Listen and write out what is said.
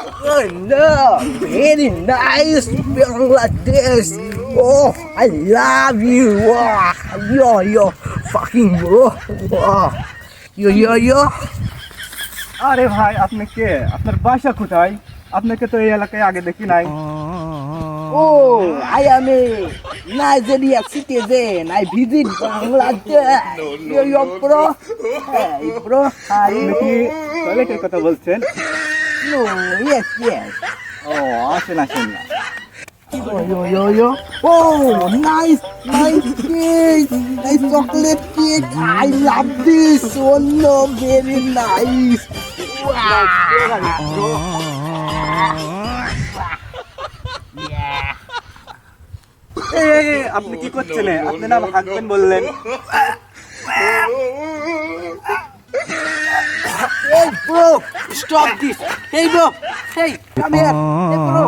Oh no, very nice Bangladesh. Oh, I love you. Wow, yo, fucking bro. Wow. Yo. আরে ভাই আপনি কে? আপনার বাসা কোথায়? আপনাকে তো এই এলাকায় আগে দেখি নাই। Oh, I am a Nigeria citizen. I visit Bangladesh. Yo, bro. Hey, bro. আপনি কি টয়লেটের কথা বলছেন? No, yes. ও আসেন আসেন না। Yo. Oh, nice cake. Nice chocolate cake. I love this. Oh no, very nice. এই, আপনি কি করছেন? আপনি না হাঁকবেন বললেন। Hey, bro, stop this. Hey, bro. Hey, come here. Hey, bro.